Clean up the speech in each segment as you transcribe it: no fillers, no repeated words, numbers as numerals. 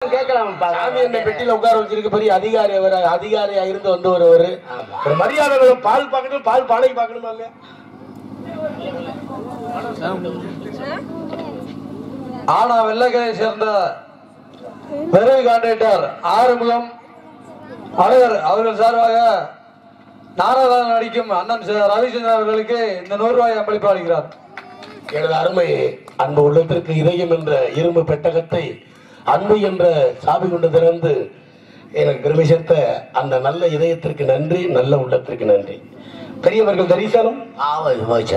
சாமி என்ன பெட்டியில உட்கார வச்சிருக்க பெரிய அதிகாரி, அவர் அதிகாரியா இருந்து வந்து ஒரு மரியாதை. பால் பார்க்கணும், பால் பானை பார்க்கணுமா இல்லையா? ஆனா வெள்ளக்கரை சேர்ந்த விரைவு கான்ட்ராக்டர் ஆறுமுகம் அழகர் அவர்கள் சார்பாக நாராயணன் நடிக்கும் அண்ணன் ரவிச்சந்திரன் அவர்களுக்கு இந்த 100 ரூபாய் அன்பளிப்பு அளிக்கிறார். எனது அருமை அன்பு உள்ளத்திற்கு இதயம் என்ற இரும்பு பெட்டகத்தை அன்பு என்ற சாவி கொண்டு திறந்து எனக்கு பெருமை சேர்த்த அந்த நல்ல இதயத்திற்கு நன்றி, நல்ல உள்ளத்திற்கு நன்றி. பெரியவர்கள் தரிசனம்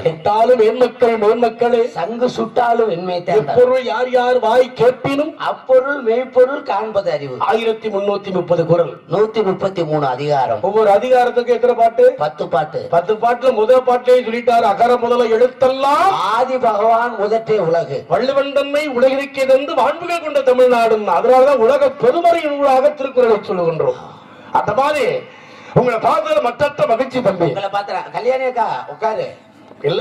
சுட்டாலும் எண்மக்கள் மேன்மக்களே, சங்கு சுட்டாலும் எப்பொருள் யார் யார் வாய் கேட்பினும் அப்பொருள் மெய்ப்பொருள் காண்பது அறிவு. 1330 குறள், 133 அதிகாரம். ஒவ்வொரு அதிகாரத்துக்கு எத்தனை பாட்டு? 10 பாட்டு. 10 பாட்டுல முதல் பாட்டே சொல்லிட்டாரு, அகர முதல எழுத்தெல்லாம் ஆதி பகவான் முதற்றே உலகு. வள்ளுவன் தன்மை உலகிற்கே தந்து வான்புகள் கொண்ட தமிழ்நாடு. அதனாலதான் உலக பெருமறை நூலாக திருக்குறளை சொல்லுகின்றோம். அந்த மாதிரி உங்களை பார்த்ததுல மற்ற மகிழ்ச்சி தம்பி. உங்களை பார்த்தா கல்யாணி அக்கா உட்காரு. இல்ல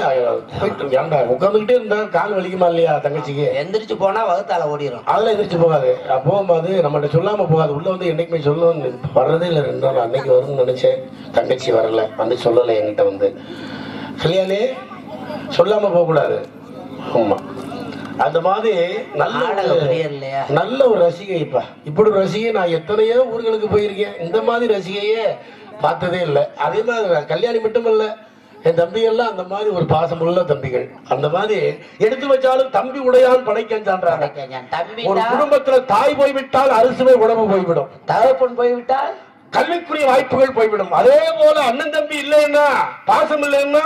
ஏன்டா உட்காந்துக்கிட்டே இருந்தா கால் வலிக்குமா இல்லையா தங்கச்சிக்கு? எந்திரிச்சு போனா வகுத்தால ஓடிடும். அதெல்லாம் எந்திரிச்சு போகாது, போகும்போது நம்மகிட்ட சொல்லாம போகாது. உள்ள வந்து என்னைக்குமே சொல்லணும், வர்றதே இல்லை. 2 நாள் அன்னைக்கு வரும்னு நினைச்சேன், தங்கச்சி வரல, வந்து சொல்லலை என்கிட்ட வந்து. கல்யாணி சொல்லாம போக கூடாது. ஆமா, அந்த மாதிரி நல்ல ஒரு ரசிகை. இப்படி ஒரு ரசிகை நான் எத்தனையோ ஊர்களுக்கு போயிருக்கேன், இந்த மாதிரி ரசிகையே பார்த்ததே இல்லை. அதே மாதிரி கல்யாணி மட்டும் இல்ல, என் தம்பி எல்லாம் அந்த மாதிரி ஒரு பாசமுள்ள தம்பிகள். அந்த மாதிரி எடுத்து வச்சாலும் தம்பி உடையான் படைக்கஞ்சான்றாங்க. ஒரு குடும்பத்துல தாய் போய்விட்டால் அரிசுவை உணவு போய்விடும், தகப்பன் போய்விட்டால் கல்விக்குரிய வாய்ப்புகள் போய்விடும். அதே போல அண்ணன் தம்பி இல்லைன்னா, பாசம் இல்லைன்னா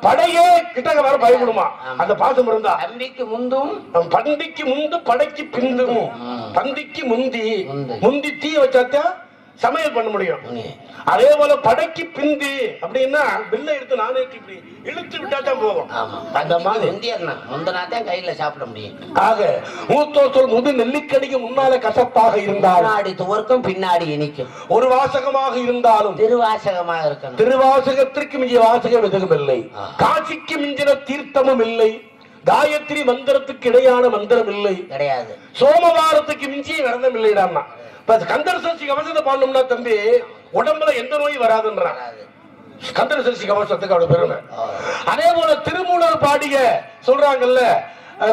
படையே கிட்டக்க வர பயப்படுமா? அந்த பாசம் இருந்தா தம்பிக்கு முந்தும் பண்டிக்கு முந்து படைக்கு பிந்தும். பந்திக்கு முந்தி தீ வச்சாத்தா சமையல் பண்ண முடியும். அதே போல படைக்கு பிந்தி அப்படின்னா பில்லை எடுத்து நானே இப்படி இழுத்து விட்டாதான் போகும். அந்த மாதிரி முந்தனாத்தான் கையில சாப்பிட முடியும். ஆக மூத்தோர் சொல் முது நெல்லிக்கடிக்கு முன்னால கசப்பாக இருந்தாலும் முன்னாடி துவர்க்கும் பின்னாடி இனிக்கும். ஒரு வாசகமாக இருந்தாலும் திருவாசகமாக இருக்கணும். திருவாசகத்திற்கு மிஞ்சிய வாசகம் எதுவும் இல்லை, காசிக்கு மிஞ்சின தீர்த்தமும் இல்லை, காயத்ரி மந்திரத்துக்கு இடையான மந்திரம் இல்லை, கிடையாது. சோமவாரத்துக்கு மிஞ்சிய விரதம் இல்லைடான்னா. கந்தர் சஷ்டி கவசத்தை பாடணும்னா தம்பி உடம்புல எந்த நோயும் வராதுன்றான். கந்தர் சஷ்டி கவசத்துக்கு அவ்வளவு பெருமை. அதே போல திருமூலர் பாடிய சொல்றாங்கல்ல,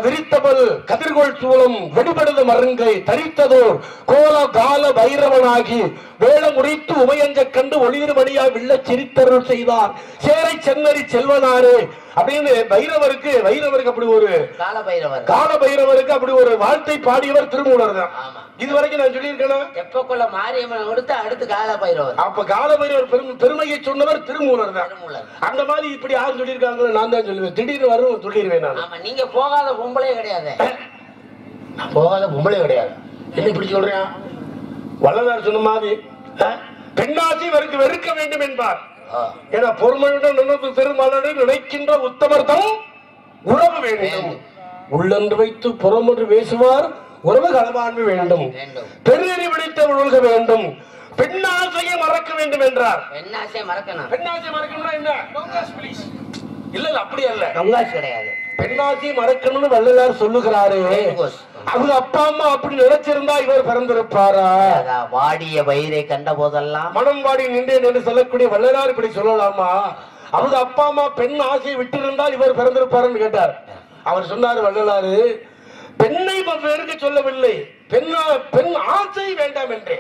விரித்தபல் கதிர்கோள் சூலம் வெடிபடுத மருங்கை தரித்ததோர் கோல கால பைரவனாகி வேள முறைத்து உமையஞ்ச கண்டு ஒளிர்மணியா வில்ல சிரித்தருள் செய்தார் சேரை சென்னரி செல்வனாரே அப்படின்னு வைரவருக்கு அப்படி ஒரு கால பைரவருக்கு அப்படி ஒரு வாழ்த்தை பாடியவர் திருமூலர் தான். இதுவரைக்கும் நான் சொல்லியிருக்கேன். எப்பக்குள்ள மாரியம்மன் கொடுத்து அடுத்து கால பைரவர். அப்ப கால பைரவர் பெருமையை சொன்னவர் திருமூலர் தான். அந்த மாதிரி இப்படி யாரும் சொல்லியிருக்காங்களோ நான் தான் சொல்லுவேன். திடீர்னு வரும் சொல்லிடுவேன் நான். நீங்க போகாத பொம்பளே கிடையாது. போகாத பொம்பளே கிடையாது. என்ன இப்படி சொல்றேன்? வள்ளலார் சொன்ன மாதிரி பெண்ணாசி வெறுக்க வேண்டும் என்பார். ஏன்னா பொறுமையுடன் நினைத்து பெருமாளுடன் நினைக்கின்ற உத்தமர்தம் உறவு வேண்டும். உள்ளன்று வைத்து புறமொன்று பேசுவார் உறவு களவாண்மை வேண்டும். பெருநெறி பிடித்த ஒழுக வேண்டும். பெண்ணாசையை மறக்க வேண்டும் என்றார். பெண்ணாசையை மறக்கணும். பெண்ணாசையை மறக்கணும்னா என்ன? இல்ல அப்படி அல்ல, கிடையாது. பெண்ணாசையை மறக்கணும்னு வள்ளலார் சொல்லுகிறாரு. அவங்க அப்பா அம்மா அப்படி நினைச்சிருந்தா இவர் பிறந்திருப்பாரா? வாடிய வயிறை கண்ட போதெல்லாம் மனம் வாடி நின்றேன் என்று சொல்லக்கூடிய வள்ளலார் இப்படி சொல்லலாமா? அவங்க அப்பா அம்மா பெண் ஆசையை விட்டு இருந்தால் இவர் பிறந்திருப்பாருன்னு கேட்டார். அவர் சொன்னாரு வள்ளலாரு, பெண்ணை வெறுக்க சொல்லவில்லை, பெண் ஆசை வேண்டாம் என்றே.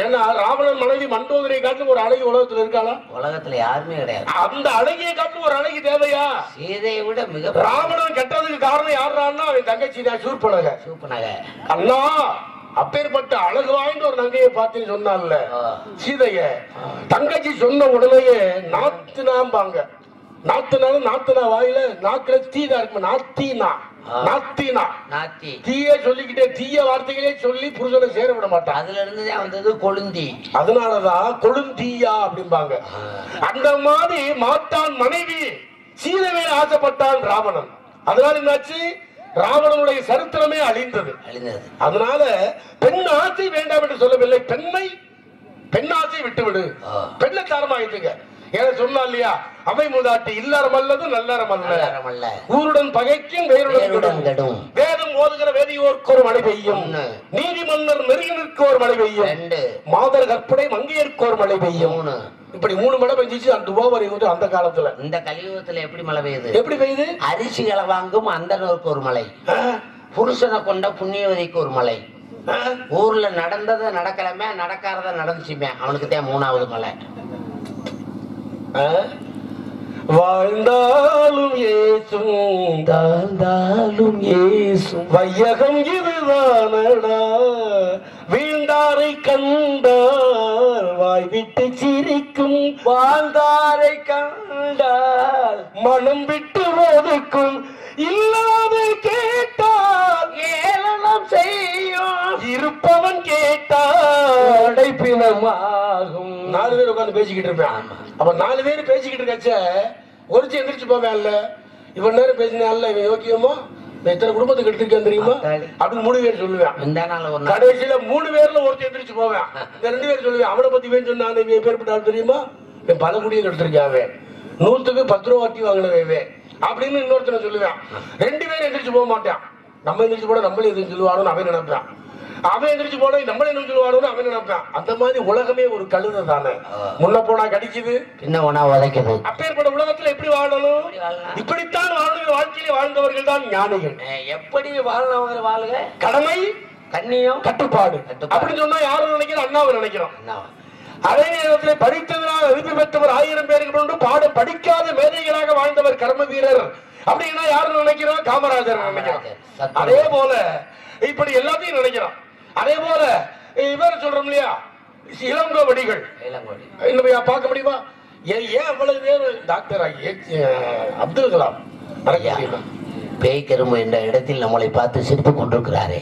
ஏன்னா ராவணன் மனைவி மண்டோதரை காட்டு ஒரு அழகி உலகத்துல இருக்காளா? உலகத்துல யாருமே கிடையாது. அந்த அழகியை காட்டு ஒரு அழகி தேவையா? சீதையை விட மிக ராவணன் கெட்டதுக்கு காரணம் யாருன்னா அவன் தங்கச்சி தான், சூர்பனக. அண்ணா அப்பேற்பட்ட அழகு வாய்ந்த ஒரு நங்கையை பார்த்தேன்னு சொன்னான்ல சீதைய. தங்கச்சி சொன்ன உடனேயே நாத்துனாம்பாங்க. நாத்துனா வாயில நாக்குல தீதா இருக்கு. தீய சொல்லிக்கிட்டே தீய வார்த்தைகளே சொல்லி புருஷனை சேர விட மாட்டான். அதுல இருந்துதான் வந்தது கொழுந்தி. அதனாலதான் கொழுந்தீயா அப்படிம்பாங்க. அந்த மாதிரி மாட்டான் மனைவி சீதையை ஆசைப்பட்டான் ராவணன். அதனால என்னாச்சு? ராவணனுடைய சரித்திரமே அழிந்தது. அதனால பெண் ஆசை வேண்டாம் என்று சொல்லவில்லை, பெண்ணாசை விட்டுவிடு, பெண்ணை தாரமாயிட்டுங்க. ஏன்னா சொன்னா இல்லையா, அவை மூதாட்டி இல்லறம் அல்லது நல்லறம் அல்ல, ஊருடன் பகைக்கும் வேருடன் கெடும், வேதம் ஓதுகிற வேதியோர்க்கு ஒரு மழை பெய்யும், நீதி மன்னர் நெருங்கிற்கு ஒரு மழை பெய்யும், மாதர் கற்பனை மங்கையருக்கு ஒரு மழை பெய்யும். இப்படி 3 மழை பெஞ்சிச்சு அந்த துபாவரி அந்த காலத்துல. இந்த கலியுகத்துல எப்படி மழை பெய்யுது? எப்படி பெய்யுது? அரிசிகளை வாங்கும் அந்தனருக்கு ஒரு மழை, புருஷனை கொண்ட புண்ணியவதிக்கு ஒரு மழை, ஊர்ல நடந்தத நடக்கலமே நடக்காதத நடந்துச்சுமே அவனுக்கு தான் 3வது மழை. வாழ்ந்தாலும் ஏசும் தாழ்ந்தாலும் ஏசும் வையகம் இதுதானடா, வீழ்ந்தாரை கண்டால் வாய் விட்டு சிரிக்கும், வாழ்ந்தாரை கண்டால் மனம் விட்டு ஒதுக்கும், இல்லாத கேட்டால் ஏளனம் செய்யும், இருப்பவன் கேட்டால் அடைப்பினமாகும். 4 பேர் உட்கார்ந்து பேசிக்கிட்டு இருப்பேன். அப்ப 4 பேர் பேசிக்கிட்டு இருக்காச்ச ஒருத்தி எந்திரிச்சு போவேன்ல, இவன் நேரம் பேசினால இவன் யோக்கியமோ எத்தனை குடும்பத்துக்கு எடுத்துருக்கேன் தெரியுமா அப்படின்னு 3 பேர் சொல்லுவேன். கடைசியில 3 பேர்ல ஒருத்தி எந்திரிச்சு போவேன். இந்த 2 பேர் சொல்லுவேன், அவனை பத்தி வேணும் சொன்னா பேர்பட்டாலும் தெரியுமா, பல குடியை எடுத்திருக்காவே, 100க்கு 10 ரூபா வட்டி வாங்கினவே அப்படின்னு இன்னொருத்தனை சொல்லுவேன். 2 பேரும் எந்திரிச்சு போக மாட்டான். நம்ம எந்திரிச்சு போட நம்மளே எதுவும் சொல்லுவானு அவன் நினைப்பான், அவன் எந்திரிச்சு போன நம்மளே என்ன சொல்லுவானு அவன் நினைப்பான். அந்த மாதிரி உலகமே ஒரு கழுதை தானே, முன்ன போனா கடிக்குது பின்ன போனா உதைக்குது. அப்பேற்பட்ட உலகத்துல எப்படி வாழணும், இப்படித்தான் வாழணும். வாழ்க்கையில வாழ்ந்தவர்கள் தான் ஞானிகள். எப்படி வாழறவங்க வாழுக, கடமை கண்ணியம் கட்டுப்பாடு அப்படின்னு சொன்னா யாரும் நினைக்கிறோம், அண்ணாவை நினைக்கிறோம். அதே நேரத்தில் படித்ததனால் அறிவு பெற்றவர் 1000 பேருக்கு முன்பு பாடம் படிக்காத மேதைகளாக வாழ்ந்தவர் கர்ம வீரர் அப்படின்னா யாரும் நினைக்கிறோம், காமராஜர் நினைக்கிறோம். அதே போல இப்படி எல்லாத்தையும் நினைக்கிறோம். அதே போல இவர் சொல்றோம் இல்லையா, இளங்கோவடிகள் இன்னும் பார்க்க முடியுமா? ஏன் அவ்வளவு பேர் டாக்டர் அப்துல் கலாம் பேய்கரும் என்ற இடத்தில் நம்மளை பார்த்து சிரித்துக் கொண்டிருக்கிறாரே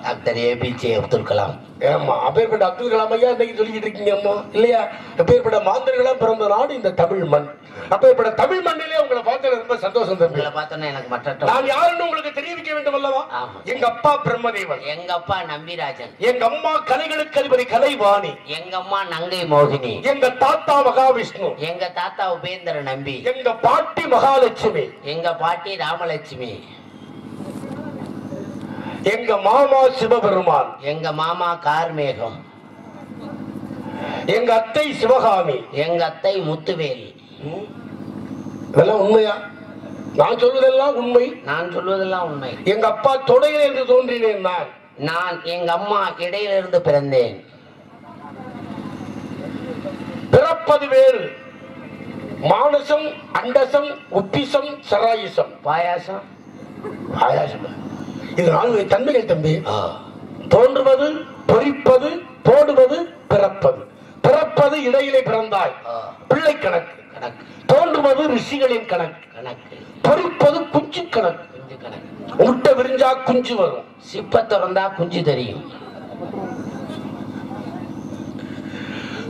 டாக்டர் APJ அப்துல் கலாம். ஆமா, அப்பேற்பட்ட அப்துல் கலாம் ஐயா இன்னைக்கு சொல்லிக்கிட்டு இருக்கீங்க அம்மா இல்லையா? அப்பேற்பட்ட மாந்தர்களா பிறந்த நாடு இந்த தமிழ் மண். அப்பேற்பட்ட தமிழ் மண்ணிலே உங்களை பார்த்தது ரொம்ப சந்தோஷம். பார்த்தோன்னா எனக்கு மற்ற நான் யாருன்னு உங்களுக்கு தெரிவிக்க வேண்டும் அல்லவா? எங்க அப்பா பிரம்மதேவன், எங்க அப்பா நம்பிராஜன், எங்க அம்மா கலைகளுக்கு அதிபதி கலைவாணி, எங்க அம்மா நங்கை மோகினி, எங்க தாத்தா மகாவிஷ்ணு, எங்க தாத்தா உபேந்திர நம்பி, எங்க பாட்டி மகாலட்சுமி, எங்க பாட்டி ராமலட்சுமி, எங்க மாமா சிவபெருமான், எங்க மாமா கார்மேகம், எங்க அத்தை சிவகாமி, எங்க அத்தை முத்துவேல். இதெல்லாம் உண்மையா? நான் சொல்வதெல்லாம் உண்மை. நான் சொல்வதெல்லாம் உண்மை. எங்க அப்பா தொடையில இருந்து தோன்றினேன் நான் எங்க அம்மா இடையில இருந்து பிறந்தேன். பிறப்பது வேறு, மானசம் அண்டசம் உப்பிசம் சராயிசம் பாயாசம் பாயாசம். இது 4 தன்மைகள் தம்பி. தோன்றுவது, பொறிப்பது, போடுவது, பிறப்பது. பிறப்பது இடையிலே பிறந்தாய் பிள்ளை கணக்கு, தோன்றுவது ரிஷிகளின் கணக்கு, பொறிப்பது குஞ்சு கணக்கு, முட்டை விரிஞ்சா குஞ்சு வரும், சிப்ப திறந்தா குஞ்சு தெரியும்.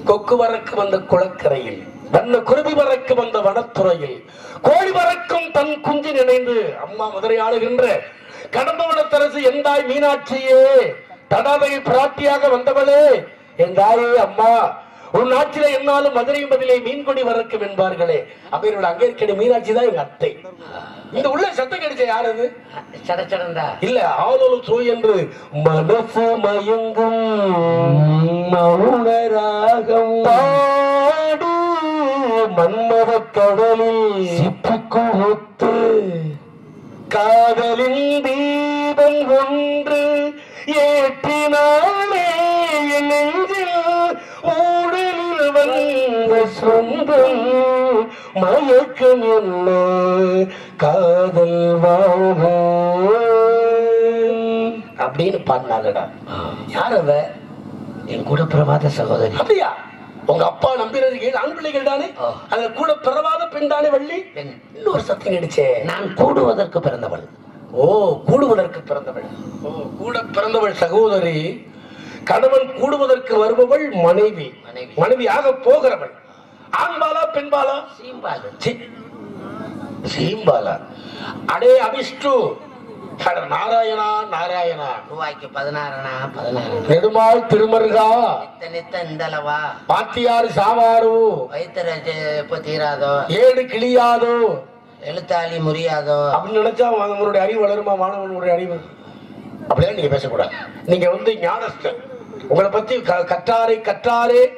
கொக்கு வரக்கு வந்த குளக்கரையில், வண்ண குருவி வரக்கு வந்த வனத்துறையில், கோழி வரக்கும் தன் குஞ்சு நினைந்து அம்மா மதுரை ஆளுகின்ற கடம்பவனத்தரசு எந்தாய் மீனாட்சியே, தடாதையை பிராட்டியாக வந்தவளே எந்தாயே அம்மா, உன் நாட்டில என்னாலும் மதுரை பதிலே மீன்கொடி வரக்கும் என்பார்களே, அப்ப அங்கே இருக்க மீனாட்சி தான் எங்க அத்தை. இந்த உள்ள சத்தம் கிடைச்ச யார் அது? சடச்சடந்தா இல்ல, ஆளோலும் சோய் என்று மனசு மயங்கும் மௌனராகம் பாடு மன்மத கடலில் சிப்பிக்குத்து காதலின் தீபம் ஒன்று ஏற்றினாலே நெஞ்சில் ஊடலில் வந்த சொந்தம் மயக்கம் என்ன காதல் வாழ்க அப்படின்னு பாடினாங்கடா. யார் அவ? என் கூட பிரபாத சகோதரி. அப்படியா? உங்க அப்பா நம்பினது ஆண் பிள்ளைகள் தானே, அதுல கூட பிறவாத பெண் தானே வள்ளி. இன்னொரு சத்தம் கிடைச்சே, நான் கூடுவதற்கு பிறந்தவள். ஓ, கூடுவதற்கு பிறந்தவள். ஓ, கூட பிறந்தவள் சகோதரி. கணவன் கூடுவதற்கு வருபவள் மனைவி, மனைவியாக போகிறவள். ஆண்பாலா பெண்பாலா? சீம்பாலா. அடே அபிஷ்டு, நாராயணா நாராயணா. ரூபாய்க்கு 16 நெடுமாள் திருமருகா. நித்த இந்தளவா. பாத்தியாறு சாவாரு. வயிற்று எப்ப தீராதோ. ஏடு கிளியாதோ. எழுத்தாளி முறியாதோ. அப்படின்னு நினைச்சா அவங்களுடைய அறிவு வளருமா? மாணவனுடைய அறிவு அப்படிதான் நீங்க பேசக்கூடாது. நீங்க ஞானஸ்தர். உங்களை பத்தி கற்றாரே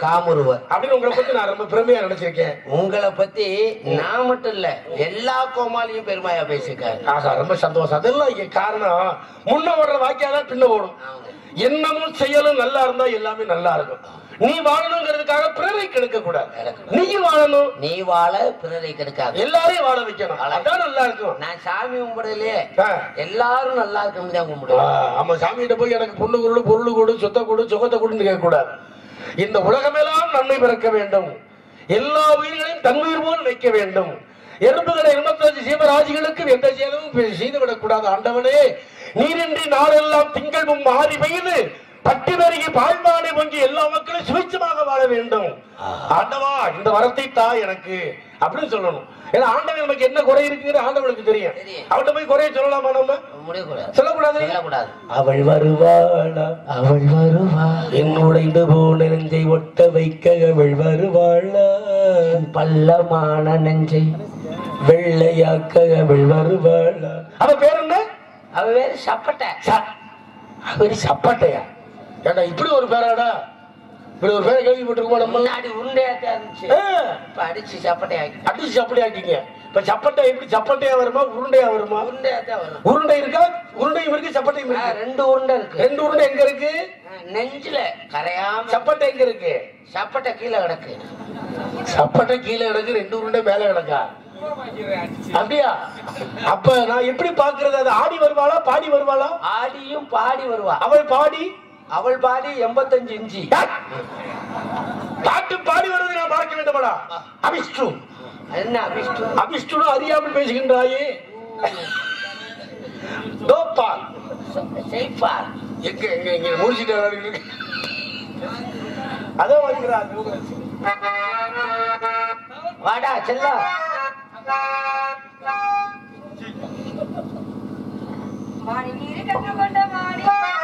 காமுருவர் அப்படின்னு உங்களை பத்தி நான் ரொம்ப பெருமையா நினைச்சிருக்கேன். உங்களை பத்தி நான் மட்டும் இல்ல எல்லா கோமாளியும் பெருமையா பேசிருக்காரு. ஆகா, ரொம்ப சந்தோஷம். அதெல்லாம் இங்க காரணம் முன்ன ஓடுற வாக்கியாதான் பின்ன ஓடும். எண்ணமும் செயலும் நல்லா இருந்தா எல்லாமே நல்லா இருக்கும். நீ வாழணுங்கிறதுக்காக பிறரை கெடுக்க கூடாது. நீ வாழணும். நீ வாழ பிறரை கெடுக்காது. எல்லாரையும் வாழ வைக்கணும். அதான் நல்லா இருக்கும். நான் சாமி கும்பிடலையே எல்லாரும் நல்லா இருக்கணும் தான் கும்பிடுவேன். ஆமா, சாமிகிட்ட போய் எனக்கு பொண்ணு கொடு, பொருள் கொடு, சொத்தை கொடு, சுகத்தை கொடுன்னு கேட்க கூடாது. இந்த உலகமெல்லாம் நன்மை பிறக்க வேண்டும். எல்லா உயிர்களையும் தன்னுயிர் போல் வைக்க வேண்டும். எறும்புகளை 85 ஜீவராசிகளுக்கு எந்த செயலும் செய்துவிடக் கூடாது. ஆண்டவனே, நீரின்றி நாளெல்லாம் திங்கள் மாறி பெய்து பட்டி பெருகி பாழ்வானை பொங்கி எல்லா மக்களும் சுவிச்சமாக வாழ வேண்டும். ஆண்டவா, இந்த வரத்தை தா எனக்கு அப்படின்னு சொல்லணும். ஏன்னா ஆண்டவன் நமக்கு என்ன குறை இருக்குன்னு ஆண்டவனுக்கு தெரியும். அவட்ட போய் குறைய சொல்லலாமா? நம்ம சொல்லக்கூடாது. அவள் வருவாளா, அவள் வருவா, என்னுடைந்து போன நெஞ்சை ஒட்ட வைக்க அவள் வருவாளா, பள்ளமான நெஞ்சை வெள்ளையாக்க அவள் வருவாளா. அவ பேர் என்ன? அவ பேரு சப்பட்டை. அவரு சப்பட்டையா? ஏடா இப்படி ஒரு பேராடா? இப்படி ஒரு பேரை கேள்விப்பட்டிருக்கோம். நம்ம முன்னாடி உருண்டையாத்தான் இருந்துச்சு. இப்ப அடிச்சு சப்பட்டை ஆக்கிங்க. இப்ப சப்பட்டை எப்படி சப்பட்டையா வருமா உருண்டையா வருமா? உருண்டையாத்தான் வரும். உருண்டை இருக்கா? உருண்டையும் இருக்கு, சப்பட்டையும் இருக்கு. 2 உருண்டை இருக்கு. 2 உருண்டை எங்க இருக்கு? நெஞ்சில கரையாம. சப்பட்டை எங்க இருக்கு? சப்பட்டை கீழே கிடக்கு. சப்பட்டை கீழே கிடக்கு, 2 உருண்டை மேல கிடக்கா? அப்படியா? அப்ப நான் எப்படி பாக்குறது? அது ஆடி வருவாளா பாடி வருவாளா? ஆடியும் பாடி வருவா. அவள் பாடி 85 இன்ச்சி பாட்டு பாடி வருவதை நான் பார்க்க வேண்டுமாடா? அபிஷ்டு என்ன அபிஷ்டு? அபிஷ்டு அறியாமல் பேசுகின்றாயே. தோப்பால் செய்பார் எங்க எங்க எங்க முடிச்சிட்டு அதோ வருகிறார். வாடா செல்லா. மாடி நீரை கற்றுக்கொண்ட மாடி மாடி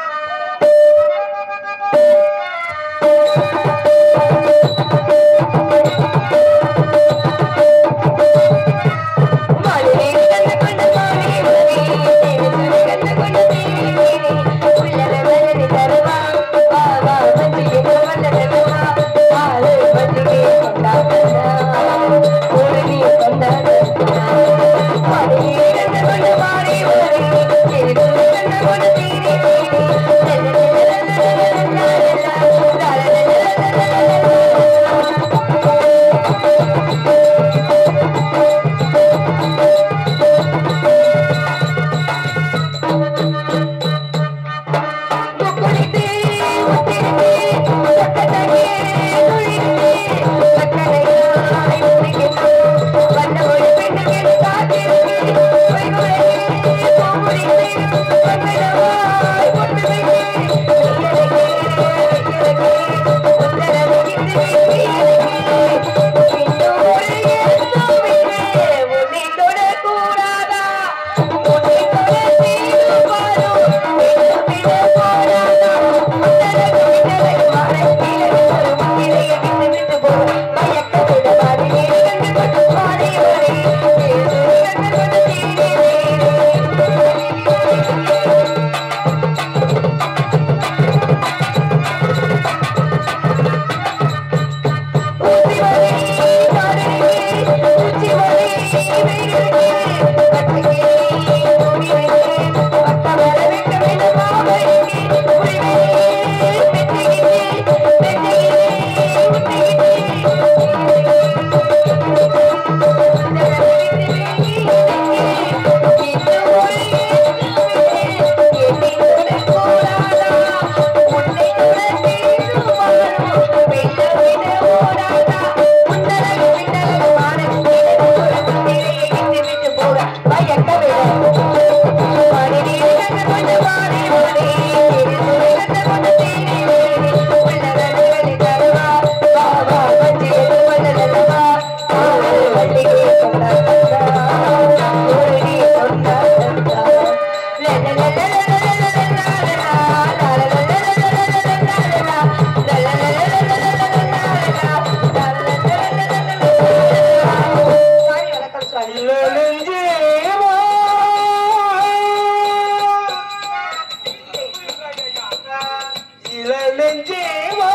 நெஞ்சேவா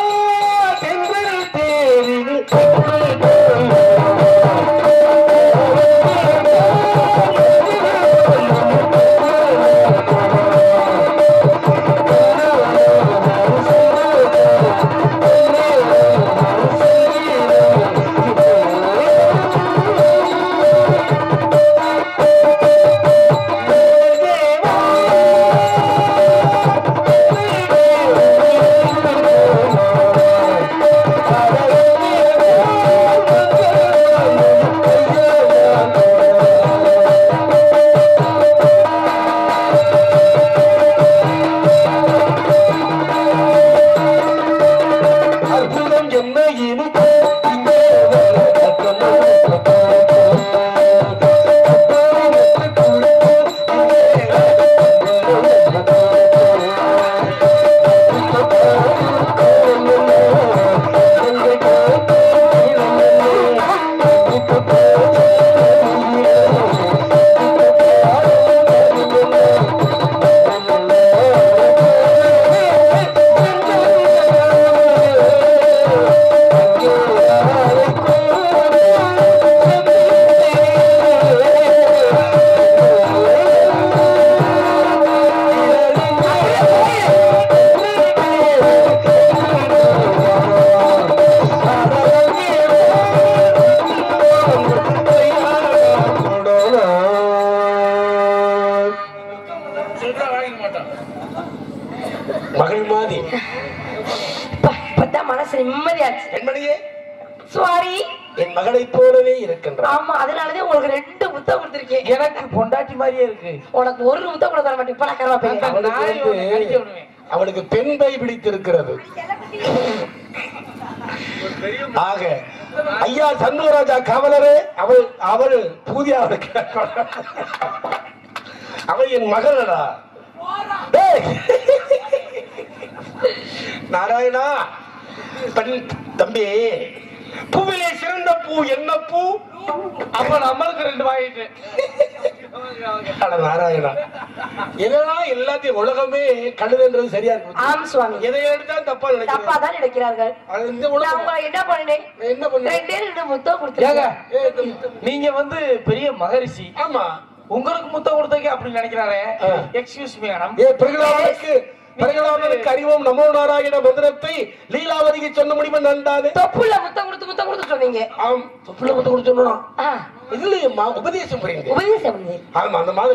தென்றல் தேரில் மகள் மாதிரி மனசு நிம்மதியாச்சு. பெண்மணியே சாரி, என் மகளை போலவே இருக்கின்றான். ஆமா, அதனாலதான் உங்களுக்கு 2 முத்தம் கொடுத்திருக்கேன். எனக்கு பொண்டாட்டி மாதிரியே இருக்கு. உனக்கு 1 முத்தம் கூட தர மாட்டேன். இப்ப நான் கரவா போய் அவளுக்கு பெண் பை பிடித்திருக்கிறது. ஆக ஐயா சண்முகராஜா காவலரே, அவள் பூதியா அவள் என் மகளடா. நாராயணா, தம்பி, பூவிலே சிறந்த பூ என்ன பூ? அப்ப நம்மளுக்கு 2 வாங்கிட்டு. நாராயணா, இதெல்லாம் எல்லாத்தையும் உலகமே கழுதுன்றது சரியா இருக்கு. ஆம் சுவாமி, எதை எடுத்தா தப்பா தப்பா தான் நினைக்கிறார்கள். என்ன பண்ணேன்? என்ன பண்ண? 2 முத்தம் கொடுத்திருக்கேன். நீங்க வந்து பெரிய மகரிஷி. ஆமா, உங்களுக்கு முத்தம் கொடுத்தீங்க அப்படி நினைக்கிறாரே. Excuse me madam. பிரகலாதனுக்கு அறிவோம் நமோ நாராயண மந்திரத்தை லீலாவதிக்கு சொன்ன முடிவு நண்டாது. தொப்புல முத்தம் கொடுத்து சொன்னீங்க. ஆம், தொப்புல முத்தம் கொடுத்து சொன்னோம். இல்லையம்மா, உபதேசம் புரியுது. உபதேசம் பண்ணி. ஆமா, அந்த மாதிரி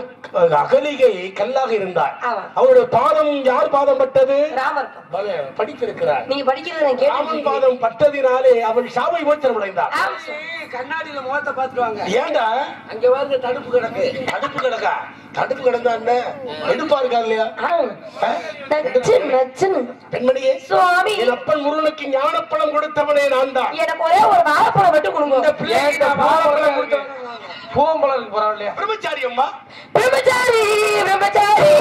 அகலிகை கல்லாக இருந்தார். ஆமா. அவருடைய பாதம் யார் பாதம் பட்டது? ராமர். படித்திருக்கிறார். நீங்க படிக்கிறது நான் கேட்டேன். ராமன் பாதம் பட்டதினாலே அவள் சாவை விமோச்சனம் அடைந்தார். கண்ணாடியில முகத்தை பாத்துருவாங்க. ஏண்டா அங்க பாருங்க தடுப்பு கிடக்கு. தடுப்பு கிடக்கா? தடுப்பு கிடந்தா என்ன எடுப்பா இருக்கா இல்லையா? பெண்மணியே, சுவாமி, என் அப்பன் முருகனுக்கு ஞானப்பழம் கொடுத்தவனே நான் தான். எனக்கு ஒரே ஒரு வாழைப்பழம் மட்டும் கொடுங்க. இந்த பிள்ளைக்கு வாழைப்பழம் கொடுத்தவன் பூவம்பழம் பரவாயில்லையா? பிரம்மச்சாரி அம்மா. பிரம்மச்சாரி, பிரம்மச்சாரி.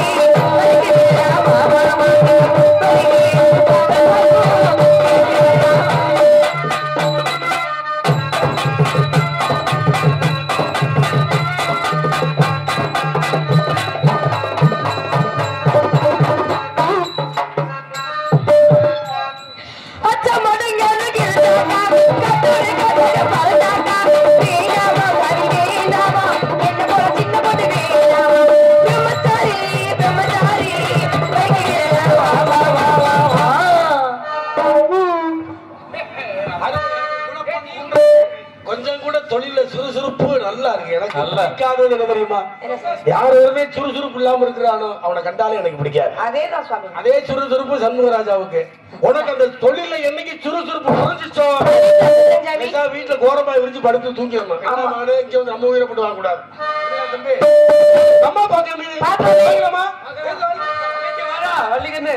கொஞ்சம் கூட தொழில சுறுசுறுப்பு நல்லா இருக்கு. எனக்கு பிடிக்காதது என்ன தெரியுமா? யார் ஒருமே சுறுசுறுப்பு இல்லாம இருக்கிறானோ அவனை கண்டாலே எனக்கு பிடிக்காது. அதேதான் சுவாமி. அதே சுறுசுறுப்பு சண்முகராஜாவுக்கு. உனக்கு அந்த தொழில என்னைக்கு சுறுசுறுப்பு குறைஞ்சிச்சோ வீட்டுல கோரமாய் விரிச்சு படுத்து தூங்கிடணும். என்ன மகனே, இங்க வந்து நம்ம உயிரை போட்டு வாங்க கூடாது. தம்பி, அம்மா பாக்கலாமா? வள்ளிக்கண்ணு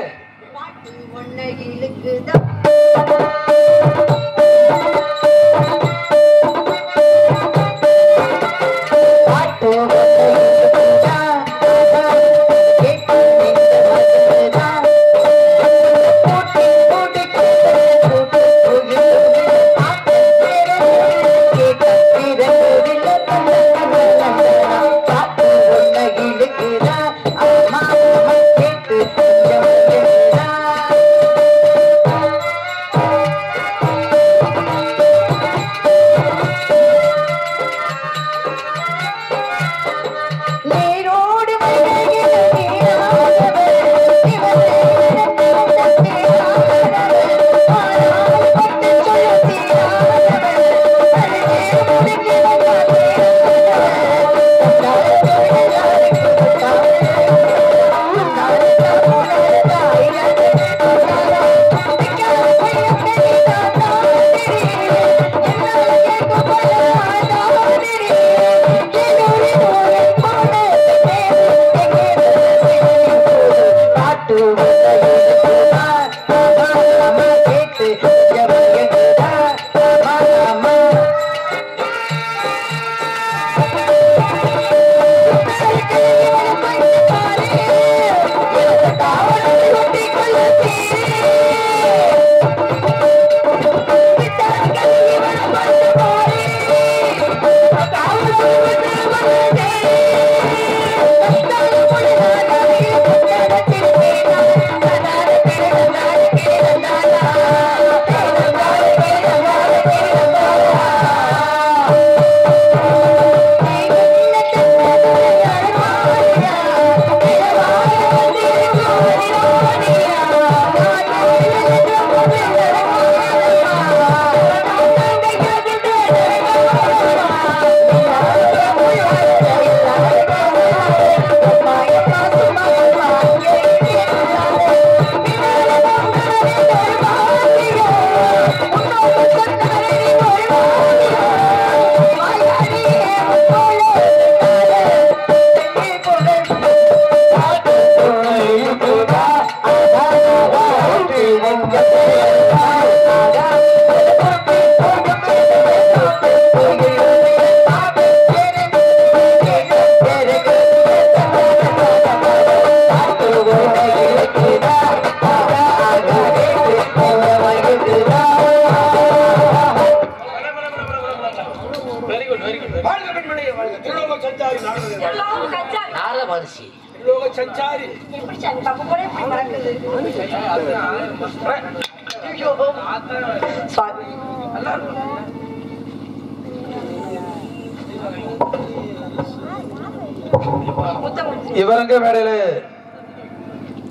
இவரங்க மேடையில்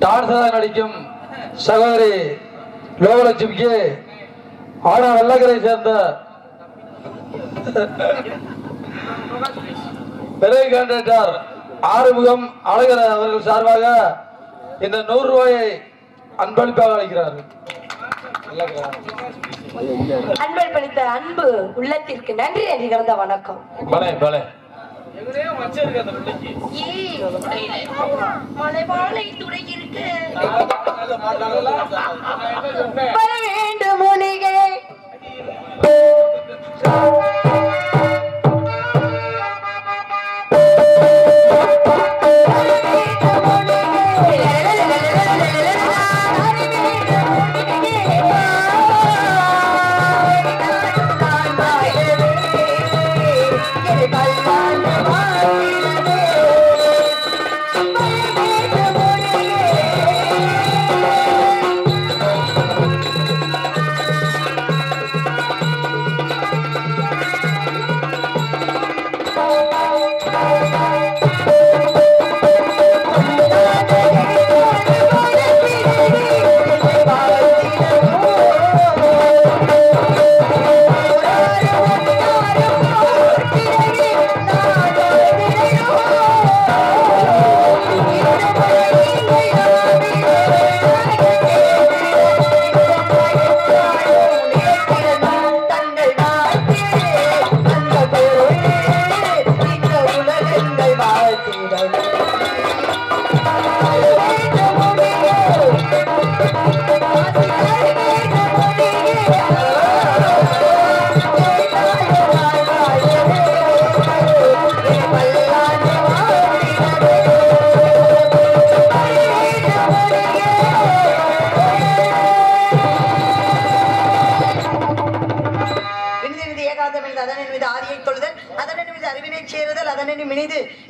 டான்ஸாக நடிக்கும் சகோதரி லோகலட்சுமிக்கு ஆனா வெள்ளக்கரை சேர்ந்த விரைவு கேண்டிடேட்டர் ஆறுமுகம் அழகர் அவர்கள் சார்பாக இந்த 100 ரூபாயை அன்பளிப்பாக அளிக்கிறார். அன்பளித்த அன்பு உள்ளத்திற்கு நன்றி நன்றி கலந்த வணக்கம். மலைவாழை துறை இருக்கு வர வேண்டும் முனிகே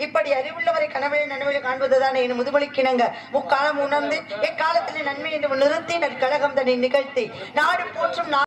இப்படி அறிவுள்ளவரை கனவிலே நனவிலே காண்பதுதான் என் முதுமொழிக்கிணங்க முக்காலம் உணர்ந்து எக்காலத்திலே நன்மை என்று நிறுத்தி நற்கழகம் தன்னை நிகழ்த்தி நாடு போற்றும்